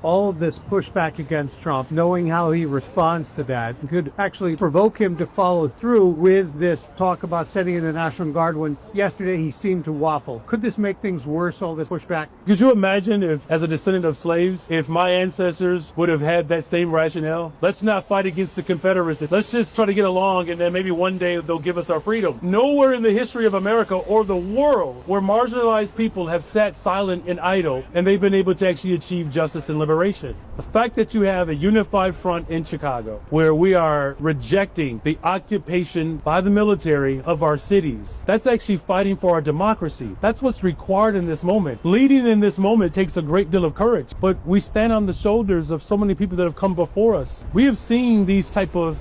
all of this pushback against Trump, knowing how he responds to that, could actually provoke him to follow through with this talk about sending in the National Guard when yesterday he seemed to waffle. Could this make things worse, all this pushback? Could you imagine if, as a descendant of slaves, if my ancestors would have had that same rationale? Let's not fight against the Confederacy. Let's just try to get along, and then maybe one day they'll give us our freedom. Nowhere in the history of America or the world where marginalized people have sat silent and idle, and they've been able to actually achieve justice and liberation. The fact that you have a unified front in Chicago where we are rejecting the occupation by the military of our cities, that's actually fighting for our democracy. That's what's required in this moment. Leading in this moment takes a great deal of courage, but we stand on the shoulders of so many people that have come before us. We have seen these type of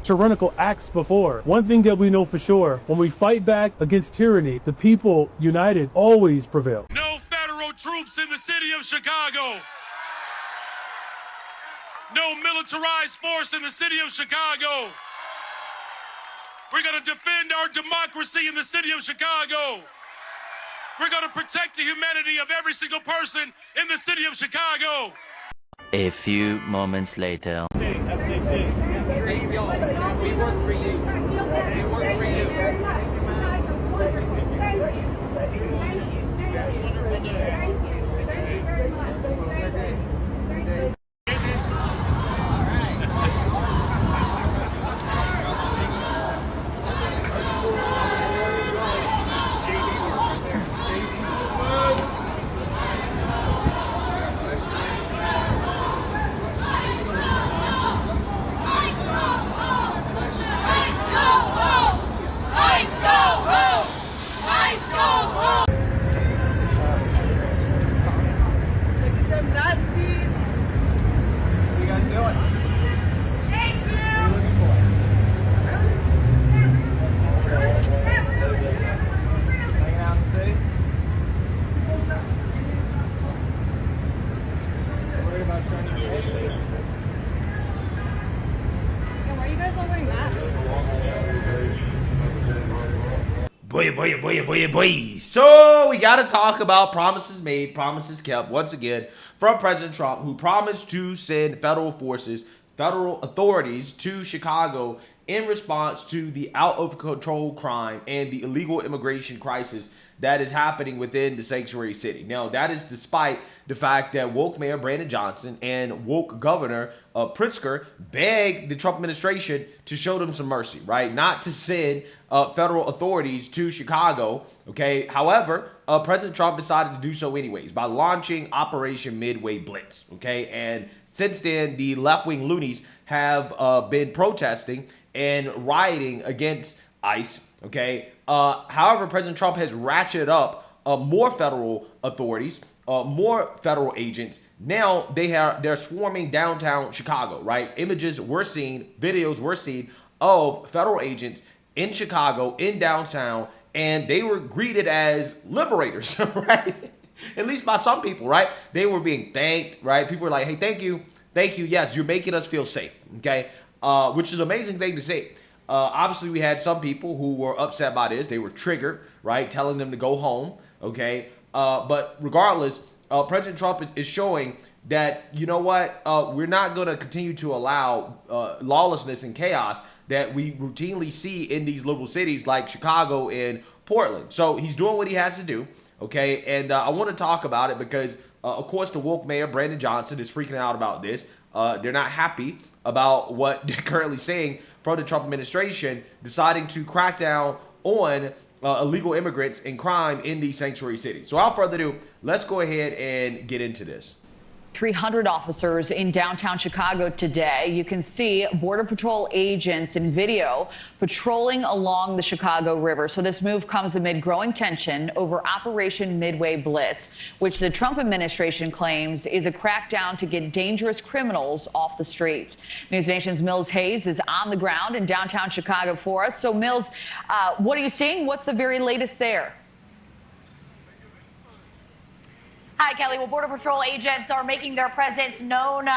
tyrannical acts before. One thing that we know for sure, when we fight back against tyranny, the people united always prevail. No federal troops in the city of Chicago. No militarized force in the city of Chicago. We're going to defend our democracy in the city of Chicago. We're going to protect the humanity of every single person in the city of Chicago. A few moments later. We work for you. We work for you. Boy. So we got to talk about promises made, promises kept once again from President Trump, who promised to send federal forces, federal authorities to Chicago in response to the out of control crime and the illegal immigration crisis that is happening within the sanctuary city. Now, that is despite the fact that woke Mayor Brandon Johnson and woke Governor Pritzker begged the Trump administration to show them some mercy, right? Not to send federal authorities to Chicago, okay? However, President Trump decided to do so anyways by launching Operation Midway Blitz, okay? And since then, the left-wing loonies have been protesting and rioting against ICE, okay? However, President Trump has ratcheted up more federal authorities, more federal agents. Now they're swarming downtown Chicago, right? Images we're seeing, videos we're seeing of federal agents in Chicago, in downtown, and they were greeted as liberators, right? At least by some people, right? They were being thanked, right? People were like, hey, thank you. Yes, you're making us feel safe, okay? Which is an amazing thing to say. Obviously, we had some people who were upset by this. They were triggered, right? Telling them to go home, okay? But regardless, President Trump is showing that, you know what? We're not going to continue to allow lawlessness and chaos that we routinely see in these liberal cities like Chicago and Portland. So he's doing what he has to do, okay? And I want to talk about it because, of course, the woke mayor, Brandon Johnson, is freaking out about this. They're not happy about what they're currently saying from the Trump administration, deciding to crack down on illegal immigrants and crime in these sanctuary cities. So without further ado, let's go ahead and get into this. 300 officers in downtown Chicago today. You can see Border Patrol agents in video patrolling along the Chicago River. So this move comes amid growing tension over Operation Midway Blitz, which the Trump administration claims is a crackdown to get dangerous criminals off the streets. NewsNation's Mills Hayes is on the ground in downtown Chicago for us. So Mills, what are you seeing? What's the very latest there? Hi, Kelly. Well, Border Patrol agents are making their presence known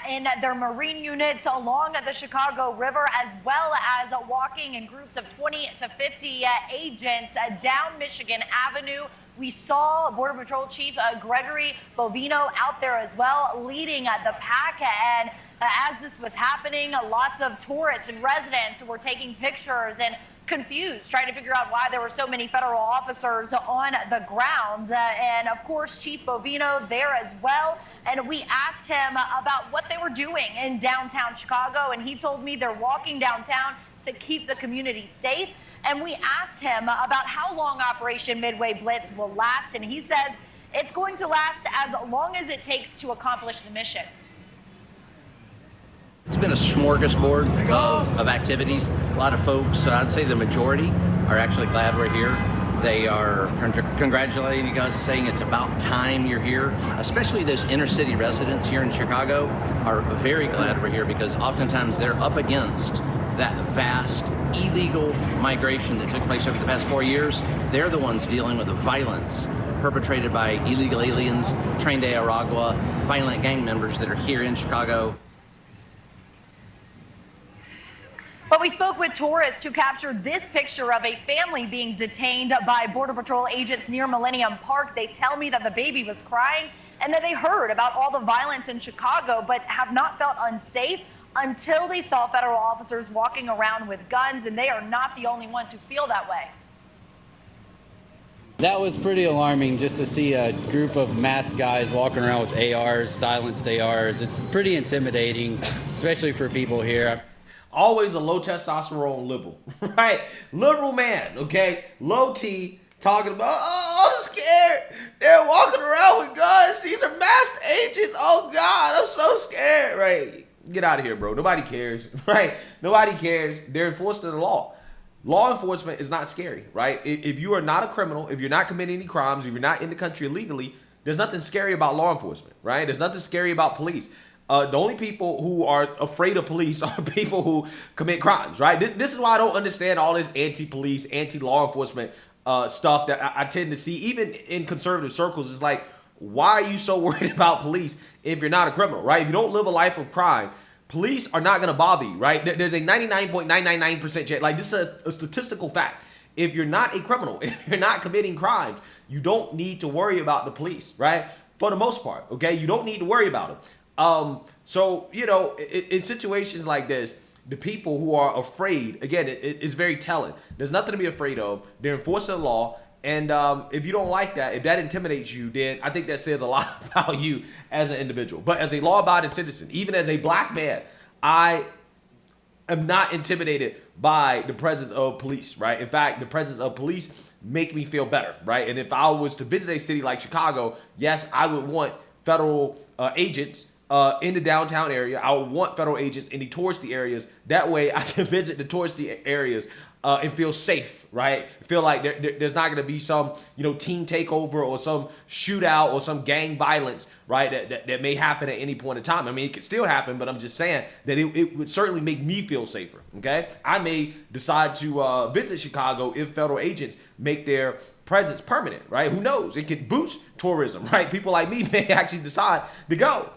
in their Marine units along the Chicago River, as well as walking in groups of 20 to 50 agents down Michigan Avenue, We saw Border Patrol Chief Gregory Bovino out there as well, leading the pack. And as this was happening, lots of tourists and residents were taking pictures and confused, trying to figure out why there were so many federal officers on the ground. And of course, Chief Bovino there as well. And we asked him about what they were doing in downtown Chicago. And he told me they're walking downtown to keep the community safe. And we asked him about how long Operation Midway Blitz will last. And he says it's going to last as long as it takes to accomplish the mission. It's been a smorgasbord of activities. A lot of folks, I'd say the majority, are actually glad we're here. They are congratulating us, saying it's about time you're here. Especially those inner city residents here in Chicago are very glad we're here because oftentimes they're up against that vast illegal migration that took place over the past 4 years. They're the ones dealing with the violence perpetrated by illegal aliens, trained to Aragua, violent gang members that are here in Chicago. But we spoke with tourists who captured this picture of a family being detained by Border Patrol agents near Millennium Park. They tell me that the baby was crying and that they heard about all the violence in Chicago, but have not felt unsafe until they saw federal officers walking around with guns, and they are not the only ones who feel that way. That was pretty alarming just to see a group of masked guys walking around with ARs, silenced ARs. It's pretty intimidating, especially for people here. Always a low testosterone liberal, right? Liberal man, okay? Low T talking about, oh, I'm scared. They're walking around with guns. These are masked agents. Oh, God, I'm so scared, right? Get out of here, bro. Nobody cares, right? Nobody cares. They're enforcing the law. Law enforcement is not scary, right? If you are not a criminal, if you're not committing any crimes, if you're not in the country illegally, there's nothing scary about law enforcement, right? There's nothing scary about police. The only people who are afraid of police are people who commit crimes, right? This is why I don't understand all this anti-police, anti-law enforcement stuff that I tend to see, even in conservative circles. It's like, why are you so worried about police if you're not a criminal, right? If you don't live a life of crime, police are not going to bother you, right? There's a 99.999% chance. Like, this is a statistical fact. If you're not a criminal, if you're not committing crimes, you don't need to worry about the police, right? For the most part, okay? You don't need to worry about them. So, you know, in situations like this, the people who are afraid, again, it's very telling. There's nothing to be afraid of. They're enforcing the law. And if you don't like that, if that intimidates you, then I think that says a lot about you as an individual. But as a law-abiding citizen, even as a black man, I am not intimidated by the presence of police, right? In fact, the presence of police make me feel better, right? And if I was to visit a city like Chicago, yes, I would want federal agents in the downtown area. I would want federal agents in the touristy areas. That way I can visit the touristy areas and feel safe, right? Feel like there's not going to be some, you know, team takeover or some shootout or some gang violence, right? That may happen at any point in time. I mean, it could still happen, but I'm just saying that it would certainly make me feel safer, okay? I may decide to visit Chicago if federal agents make their presence permanent, right? Who knows? It could boost tourism, right? People like me may actually decide to go.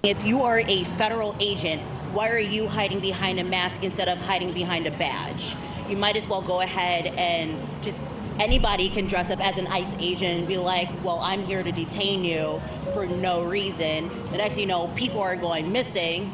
If you are a federal agent, why are you hiding behind a mask instead of hiding behind a badge? You might as well go ahead and just, anybody can dress up as an ICE agent and be like, well, I'm here to detain you for no reason. The next thing you know, people are going missing.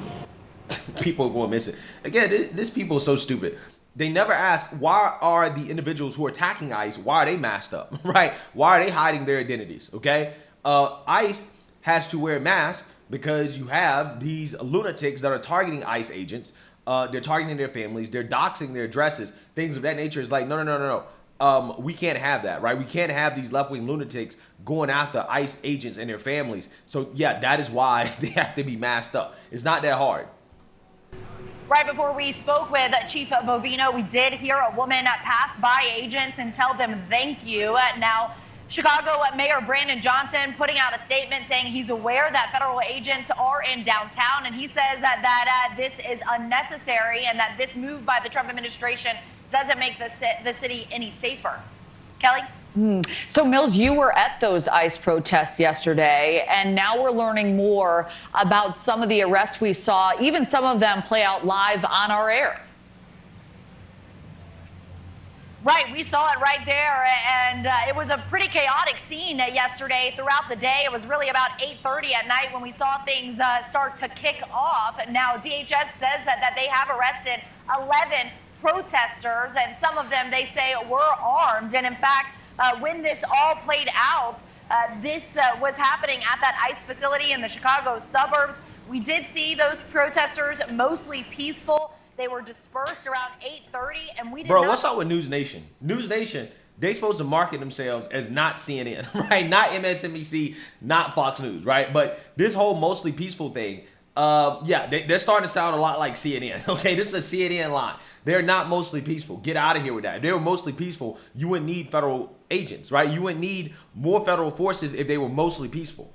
People are going missing. Again, this people are so stupid. They never ask, why are the individuals who are attacking ICE, why are they masked up, right? Why are they hiding their identities, okay? ICE has to wear masks because you have these lunatics that are targeting ICE agents. They're targeting their families. They're doxing their addresses. Things of that nature. Is like, no. We can't have that, right? We can't have these left-wing lunatics going after ICE agents and their families. So, yeah, that is why they have to be masked up. It's not that hard. Right before we spoke with Chief Bovino, we did hear a woman pass by agents and tell them thank you. Now, Chicago Mayor Brandon Johnson putting out a statement saying he's aware that federal agents are in downtown, and he says that this is unnecessary and that this move by the Trump administration doesn't make the city any safer. Kelly? So, Mills, you were at those ICE protests yesterday, and now we're learning more about some of the arrests we saw, even some of them play out live on our air. Right, we saw it right there, and it was a pretty chaotic scene yesterday throughout the day. It was really about 8:30 at night when we saw things start to kick off. Now, DHS says that they have arrested 11 protesters, and some of them, they say, were armed. And in fact, when this all played out, this was happening at that ICE facility in the Chicago suburbs. We did see those protesters mostly peaceful. They were dispersed around 8:30, and we did Bro, not. what's up with NewsNation? NewsNation, they supposed to market themselves as not CNN, right? Not MSNBC, not Fox News, right? But this whole mostly peaceful thing, yeah, they're starting to sound a lot like CNN, okay? This is a CNN line. They're not mostly peaceful. Get out of here with that. If they were mostly peaceful, you wouldn't need federal agents, right? You wouldn't need more federal forces if they were mostly peaceful.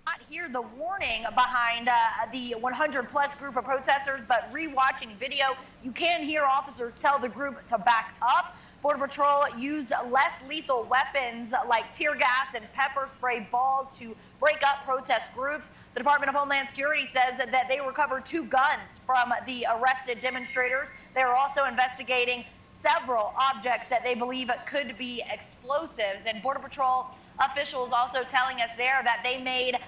Not hear the warning behind the 100-plus group of protesters, but rewatching video, you can hear officers tell the group to back up. Border Patrol used less lethal weapons like tear gas and pepper spray balls to break up protest groups. The Department of Homeland Security says that they recovered 2 guns from the arrested demonstrators. They are also investigating several objects that they believe could be explosives. And Border Patrol officials also telling us there that they made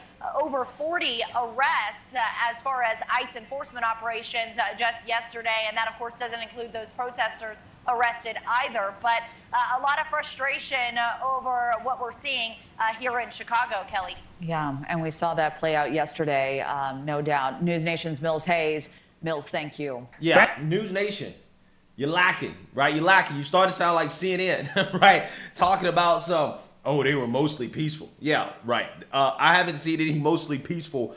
over 40 arrests as far as ICE enforcement operations just yesterday. And that, of course, doesn't include those protesters arrested either. But a lot of frustration over what we're seeing here in Chicago, Kelly. Yeah, and we saw that play out yesterday, no doubt. NewsNation's Mills Hayes. Mills, thank you. Yeah, NewsNation, you're lacking, right? You're lacking. You starting to sound like CNN, right? Talking about some, oh, they were mostly peaceful. Yeah, right. I haven't seen any mostly peaceful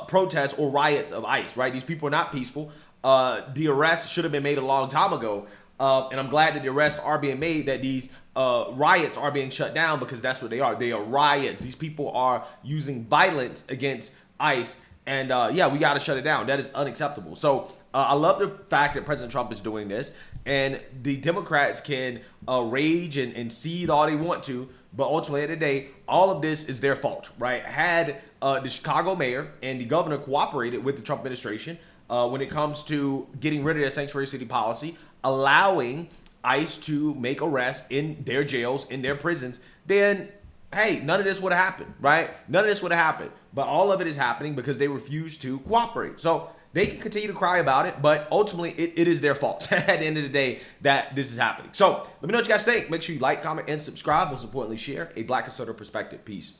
protests or riots of ICE, right? These people are not peaceful. The arrests should have been made a long time ago. And I'm glad that the arrests are being made, that these riots are being shut down, because that's what they are. They are riots. These people are using violence against ICE. And yeah, we got to shut it down. That is unacceptable. So I love the fact that President Trump is doing this. And the Democrats can rage and seethe all they want to. But ultimately, at the end of the day, all of this is their fault, right? Had the Chicago mayor and the governor cooperated with the Trump administration when it comes to getting rid of their sanctuary city policy, allowing ICE to make arrests in their jails, in their prisons, then, hey, none of this would have happened, right? None of this would have happened. But all of it is happening because they refuse to cooperate. So they can continue to cry about it, but ultimately it is their fault at the end of the day that this is happening. So let me know what you guys think. Make sure you like, comment, and subscribe. Most importantly, share a Black conservative perspective. Peace.